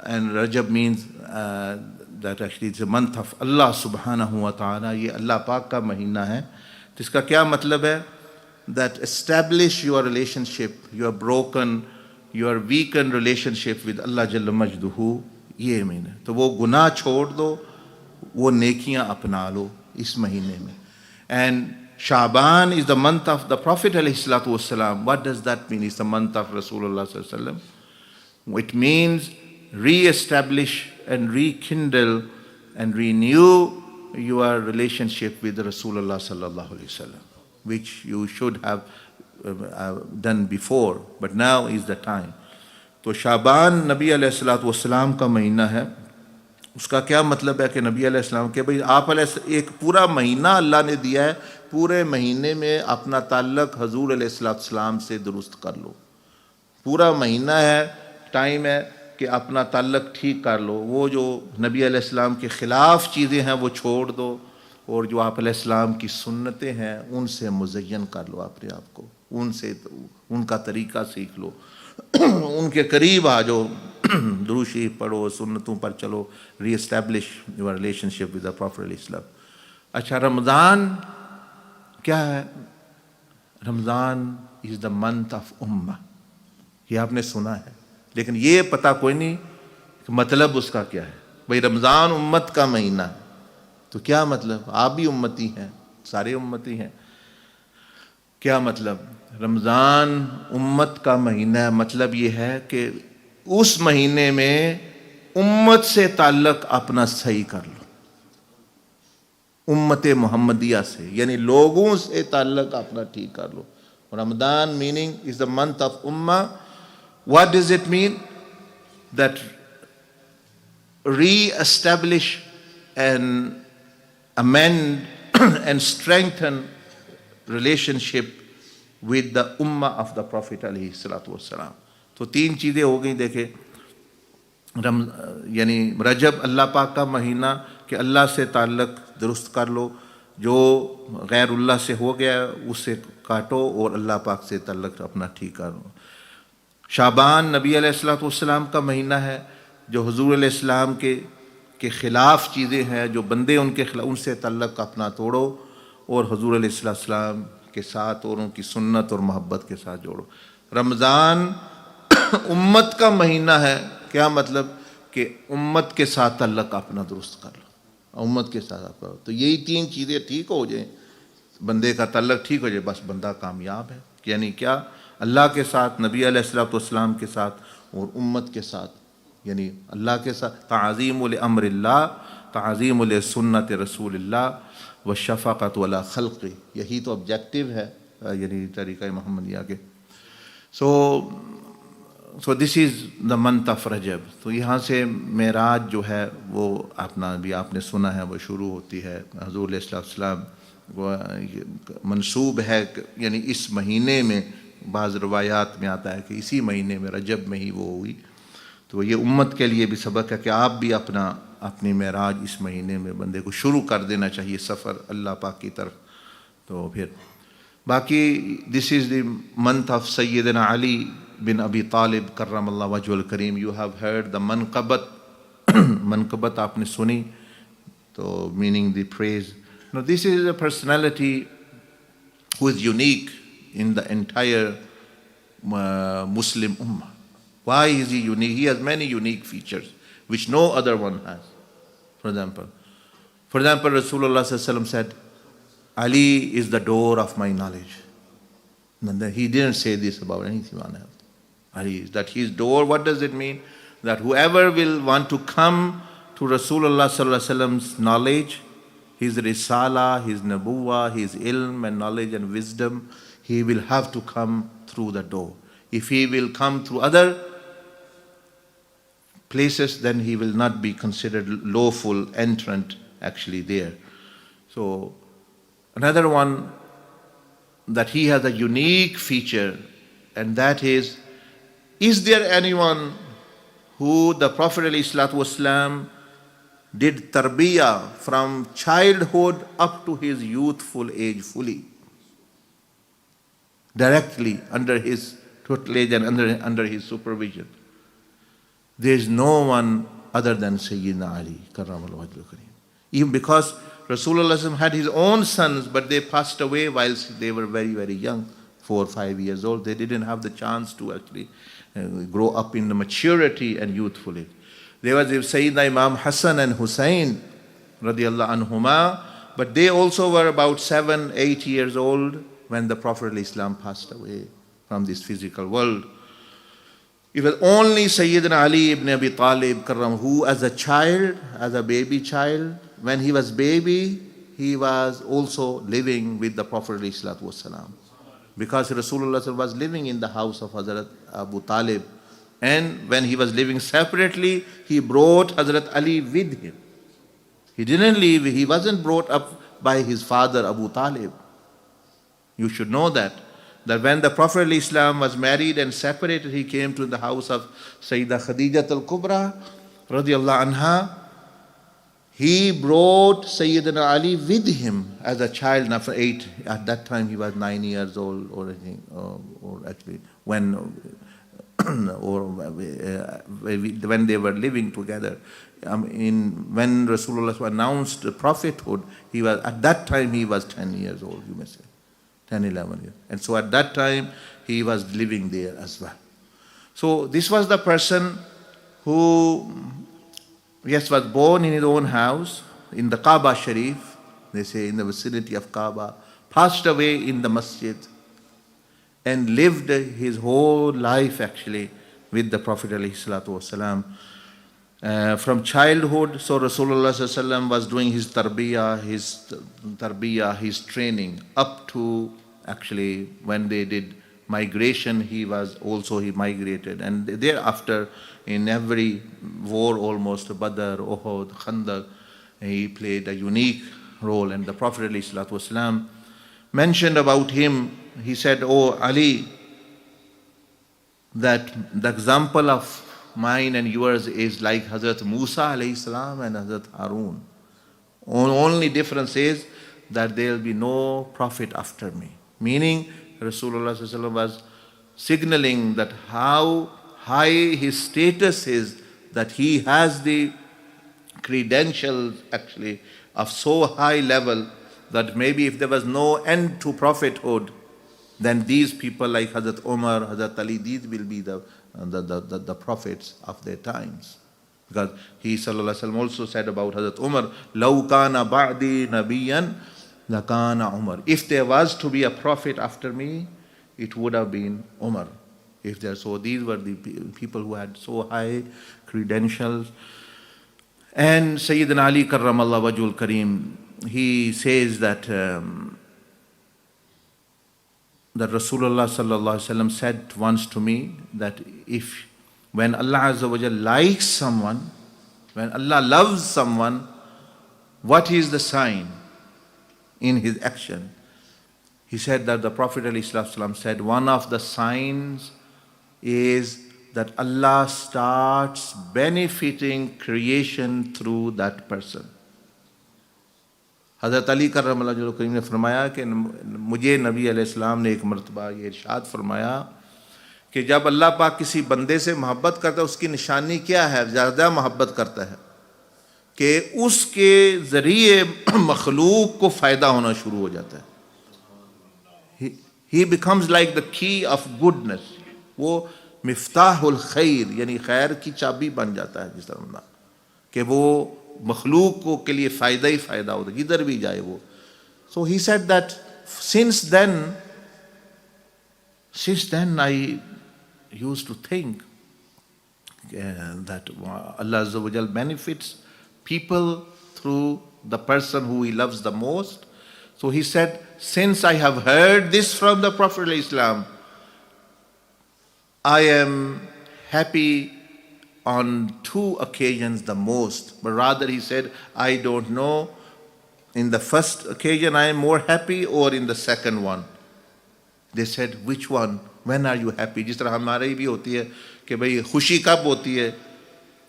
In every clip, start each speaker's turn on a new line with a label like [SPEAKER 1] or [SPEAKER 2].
[SPEAKER 1] and Rajab means that actually it's a month of Allah subhanahu wa ta'ala. یہ اللہ پاک کا مہینہ ہے. تو اس کا کیا مطلب ہے؟ That establish your relationship, your broken, your weakened relationship with Allah Jalla Majduhu. یہ مہینہ. تو وہ گناہ چھوڑ دو, وہ نیکیاں اپنا لو اس مہینے میں. And Shaban is the month of the Prophet alayhi salatu wasalam. What does that mean? It's the month of Rasulullah sallallahu alaihi wasallam. It means re-establish and rekindle and renew your relationship with Rasulullah sallallahu alaihi wasallam, which you should have done before, but now is the time. تو شعبان نبی علیہ الصلوۃ والسلام کا مہینہ ہے. اس کا کیا مطلب ہے کہ نبی علیہ السلام کہ بھئی آپ علیہ ایک پورا مہینہ اللہ نے دیا ہے, پورے مہینے میں اپنا تعلق حضور علیہ السلام سے درست کر لو. پورا مہینہ ہے, ٹائم ہے کہ اپنا تعلق ٹھیک کر لو. وہ جو نبی علیہ السلام کے خلاف چیزیں ہیں وہ چھوڑ دو, اور جو آپ علیہ السلام کی سنتیں ہیں ان سے مزین کر لو اپنے آپ کو, ان سے ان کا طریقہ سیکھ لو, ان کے قریب آ جاؤ, درود شریف پڑھو, سنتوں پر چلو. Reestablish your relationship with the prophet علیہ السلام. اچھا, رمضان کیا ہے؟ رمضان از دا منتھ آف امہ. یہ آپ نے سنا ہے, لیکن یہ پتہ کوئی نہیں کہ مطلب اس کا کیا ہے. بھئی رمضان امت کا مہینہ ہے, تو کیا مطلب؟ آپ بھی امتی ہیں, سارے امتی ہیں. کیا مطلب؟ رمضان امت کا مہینہ ہے, مطلب یہ ہے کہ اس مہینے میں امت سے تعلق اپنا صحیح کر لو, امت محمدیہ سے, یعنی لوگوں سے تعلق اپنا ٹھیک کر لو. رمضان meaning is the month of ummah. What does it mean? That re-establish and amend and strengthen relationship with the ummah of the Prophet alayhi salatu wasalam. تو تین چیزیں ہو گئیں. دیکھیں, یعنی رجب اللہ پاک کا مہینہ کہ اللہ سے تعلق درست کر لو, جو غیر اللہ سے ہو گیا اس سے کاٹو اور اللہ پاک سے تعلق اپنا ٹھیک کرو. شعبان نبی علیہ الصلوۃ والسلام کا مہینہ ہے, جو حضور علیہ السلام کے خلاف چیزیں ہیں, جو بندے ان کے خلاف, ان سے تعلق اپنا توڑو اور حضور علیہ السلام کے ساتھ اور ان کی سنت اور محبت کے ساتھ جوڑو. رمضان امت کا مہینہ ہے. کیا مطلب؟ کہ امت کے ساتھ تعلق اپنا درست کر لو, امت کے ساتھ آپ. تو یہی تین چیزیں ٹھیک ہو جائیں, بندے کا تعلق ٹھیک ہو جائے, بس بندہ کامیاب ہے. یعنی کیا؟ اللہ کے ساتھ, نبی علیہ الصلوۃ والسلام کے ساتھ, اور امت کے ساتھ, یعنی اللہ کے ساتھ. تعظیم لامر اللہ, تعظیم لسنت رسول اللہ والشفقۃ علی خلق, یہی تو آبجیکٹیو ہے یعنی طریقہ محمدیہ کے. So this is the month of Rajab. تو یہاں سے معراج جو ہے وہ اپنا بھی آپ نے سنا ہے, وہ شروع ہوتی ہے. حضور علیہ السلام وہ منسوب ہے, یعنی اس مہینے میں, بعض روایات میں آتا ہے کہ اسی مہینے میں رجب میں ہی وہ ہوئی. تو یہ امت کے لیے بھی سبق ہے کہ آپ بھی اپنی معراج اس مہینے میں بندے کو شروع کر دینا چاہیے, سفر اللہ پاک کی طرف. تو پھر باقی this is the month of Sayyidina Ali bin Abi Talib کرم اللہ وجہ الکریم. You have heard the manqabat. manqabat آپ نے سنی, تو meaning the praise. Now this is a personality who is unique in the entire Muslim ummah. Why is he unique? He has many unique features which no other one has. For example, Rasulullah sallallahu alaihi wasallam said, Ali is the door of my knowledge. And then he didn't say this about anything else. Ali is that his door. What does it mean? That whoever will want to come to Rasulullah sallallahu alaihi wasallam's knowledge, his risala, his nabuwa, his ilm and knowledge and wisdom, he will have to come through the door. If he will come through other places, then he will not be considered lawful entrant actually there. So another one, that he has a unique feature, and that is there anyone who the Prophet ﷺ did tarbiyah from childhood up to his youthful age fully, directly under his tutelage and under his supervision? there is no one other than Sayyidina Ali karramallahu wajhahu kareem. Even because Rasulullah had his own sons, but they passed away whilst they were very, very young, 4 or 5 years old. They didn't have the chance to actually grow up in the maturity and youthfully. There was Sayyidina Imam Hassan and Hussein radiallahu anhuma, but they also were about 7, 8 years old when the Prophet ﷺ passed away from this physical world. It was only Sayyidina Ali ibn Abi Talib karram, who as a child, as a baby child, when he was baby, he was also living with the Prophet ﷺ. Because Rasulullah was living in the house of Hazrat Abu Talib. And when he was living separately, he brought Hazrat Ali with him. He didn't leave, he wasn't brought up by his father Abu Talib. You should know that when the Prophet ﷺ was married and separated, he came to the house of Sayyidah Khadijat al-Kubra radiallahu anha. He brought Sayyidina Ali with him as a child, after 8, at that time he was 9 years old, or I think, or actually when they were living together. When Rasulullah announced the prophethood, he was, at that time he was 10 years old, you may say, 10, 11 years. And so at that time he was living there as well. So this was the person who, yes, was born in his own house, in the Kaaba Sharif, they say in the vicinity of Kaaba, passed away in the masjid, and lived his whole life actually with the Prophet ﷺ. From childhood, so Rasulullah ﷺ was doing his tarbiyah, his training, up to actually when they did migration, he migrated. And thereafter, in every war almost, Badr, Uhud, Khandaq, he played a unique role. And the Prophet ﷺ mentioned about him, he said, "Oh Ali, that the example of mine and yours is like Hazrat Musa alayhi salam and Hazrat Harun. Only difference is that there will be no prophet after me." Meaning Rasulullah ﷺ was signaling that how high his status is, that he has the credentials actually of so high level that maybe if there was no end to prophethood, then these people like Hazrat Umar, Hazrat Ali, these will be the prophets of their times. Because he sallallahu alaihi wasallam also said about Hazrat Umar, "Law kana ba'di nabiyyan lakana Umar." If there was to be a prophet after me, it would have been Umar. So these were the people who had so high credentials. And Sayyidina Ali karramallahu wajhul kareem, he says that that Rasulullah sallallahu alaihi wasallam said once to me that when Allah Azza wa Jalla likes someone, when Allah loves someone, what is the sign in his action? He said that the Prophet ﷺ said one of the signs is that Allah starts benefiting creation through that person. हज़रत अली कर्रमल्लाहु वजहहु करीम ने फरमाया कि मुझे नबी अलैहिस्सलाम ने एक मरतबा ये इरशाद फरमाया कि जब अल्लाह पाक किसी बंदे से मोहब्बत करता है, उसकी निशानी क्या है? ज़्यादा मोहब्बत करता है कि उसके ज़रिए मखलूक को फ़ायदा होना शुरू हो जाता है. He becomes like the key of goodness. वो मिफ्ताहुल खैर यानी खैर की चाबी बन जाता है जिस तरह कि वो मखलूक को के लिए फ़ायदा ही फ़ायदा होता है जिधर भी जाए वो. So he said that since then I used to think that Allah Azza wa Jal benefits people through the person who he loves the most. So he said, since I have heard this from the Prophet ﷺ, I am happy on 2 occasions the most. But rather he said, I don't know, in the first occasion I am more happy or in the second one. They said, which one? When are you happy? जिस तरह हमारी भी होती है कि भाई खुशी कब होती है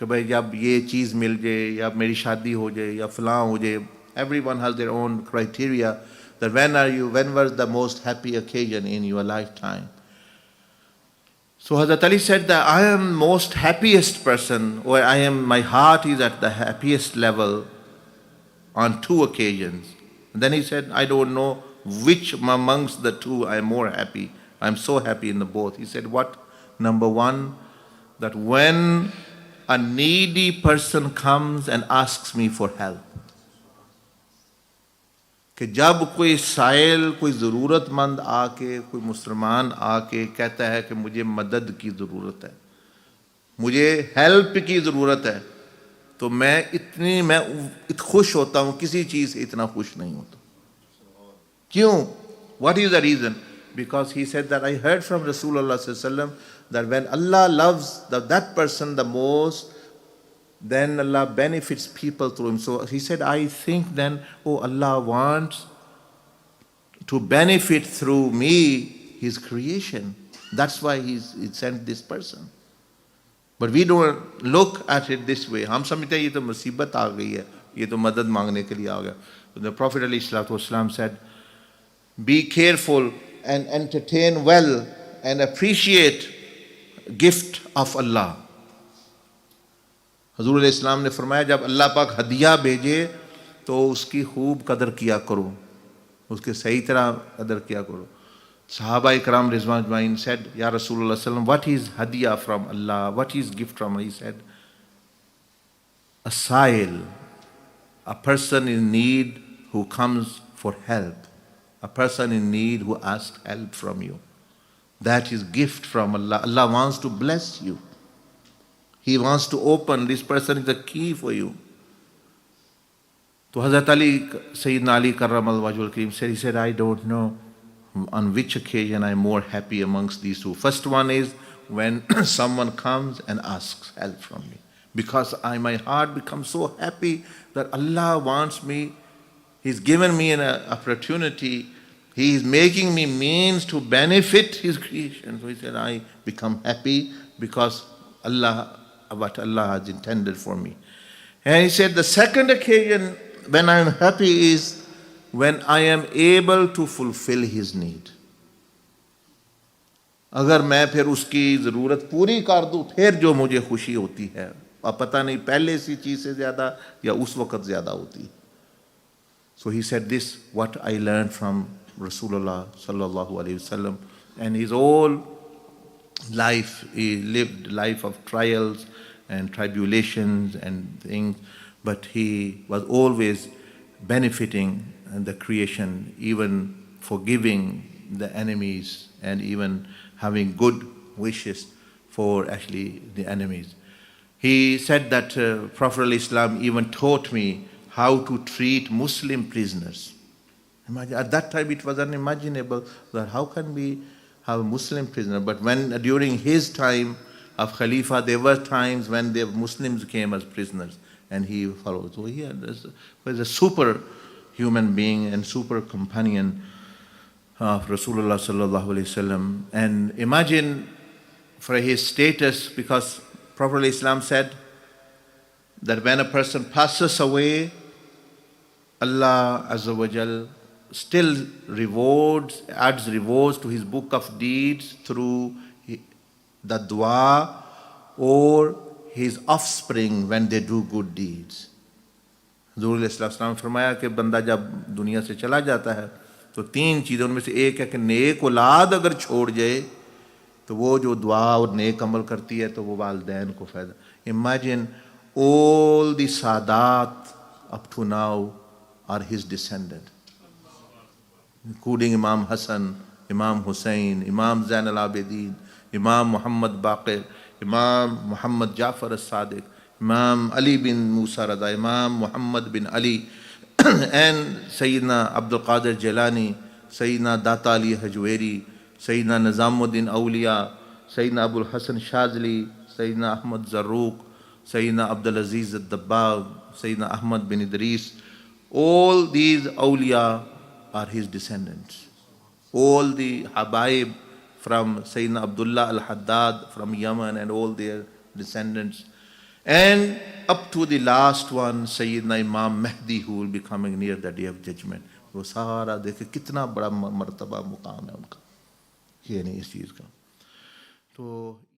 [SPEAKER 1] कि भाई जब ये चीज़ मिल जाए या मेरी शादी हो जाए या फलां हो जाए. Everyone has their own criteria that when was the most happy occasion in your lifetime. So Hazrat Ali said that I am most happiest person, or my heart is at the happiest level on 2 occasions. And then he said, I don't know which amongst the 2 I am more happy. I'm so happy in the both. He said, what? Number 1, that when a needy person comes and asks me for help. कि जब कोई साइल, कोई ज़रूरतमंद आके, कोई मुसलमान आके कहता है कि मुझे मदद की ज़रूरत है, मुझे हेल्प की ज़रूरत है, तो मैं खुश होता हूँ, किसी चीज़ से इतना खुश नहीं होता. क्यों? What is the reason? Because he said that I heard from Rasulullah sallallahu alaihi wasallam that when Allah loves that person the most, then Allah benefits people through him. So he said, I think then, Allah wants to benefit through me his creation. That's why he sent this person. But we don't look at it this way. हम समझते हैं ये तो मुसीबत आ गई है, ये तो मदद मांगने के लिए आ गया. The Prophet ﷺ said, be careful and entertain well and appreciate gift of Allah. हज़ूर इस्लाम ने फरमाया जब अल्लाह पाक हदिया भेजे तो उसकी खूब कदर किया करो, उसके सही तरह कदर किया करो. Sahaba ikram Rizwan Ajmain said, Ya Rasulullah sallam, what is hadiya from Allah? What is gift from Allah? He said, a sa'il, a person in need who comes for help, a person in need who asks help from you. That is gift from Allah. Allah wants to bless you. He wants to open, this person is the key for you. So Hazrat Ali, Sayyidina Ali Karramal Wajhul Kareem said, he said, I don't know on which occasion I'm more happy amongst these 2. First one is when someone comes and asks help from me. Because my heart becomes so happy that Allah wants me, He's given me an opportunity, He is making me means to benefit His creation. So he said, I become happy because what Allah has intended for me. And he said, the second occasion when I am happy is when I am able to fulfill his need. अगर मैं फिर उसकी ज़रूरत पूरी कर दूँ, फिर जो मुझे खुशी होती है, अब पता नहीं पहले सी चीज़ से ज़्यादा या उस वक़्त ज़्यादा होती है. So he said this, what I learned from Rasulullah sallallahu alaihi wasallam, and his whole life, he lived life of trials and tribulations and things, but he was always benefiting the creation, even forgiving the enemies and even having good wishes for actually the enemies. He said that Prophet Islam even taught me how to treat Muslim prisoners. Imagine, at that time it was unimaginable that how can we have a Muslim prisoner, but when during his time of Khalifa, there were times when the Muslims came as prisoners and he followed. So he was a super human being and super companion of Rasulullah sallallahu alaihi wasallam. And imagine for his status, because Prophet Islam said that when a person passes away, Allah Azza wa Jal still adds rewards to his book of deeds through the dua or his offspring when they do good deeds. Huzur Islam फरमाया कि बंदा जब दुनिया से चला जाता है तो 3 चीज़ों में से एक है कि नेक औलाद अगर छोड़ जाए तो वो जो दुआ और नेक अमल करती है तो वो वालिदैन को फ़ायदा. Imagine all the Sadat up to now are his descendants, including Imam Hassan, Imam Hussain, Imam Zain al-Abidin, Imam Muhammad Baqir, Imam Muhammad Jafar al-Sadiq, Imam Ali bin Musa Rada, Imam Muhammad bin Ali, and Sayyidina Abdul Qadir Jilani, Sayyidina Data Ali Hajweri, Sayyidina Nizamuddin Awliya, Sayyidina Abul Hasan Shazli, Sayyidina Ahmad Zarruq, Sayyidina Abdul Aziz al-Dabbagh, Sayyidina Ahmad bin Idris. All these awliya are his descendants. All the Habaib from Sayyidina Abdullah al-Haddad from Yemen and all their descendants. And up to the last one, Sayyidina Imam Mahdi, who will be coming near the day of judgment. वो सारा देखे कितना बड़ा मर्तबा मुकाम है उनका, ये नहीं इस चीज़ का. तो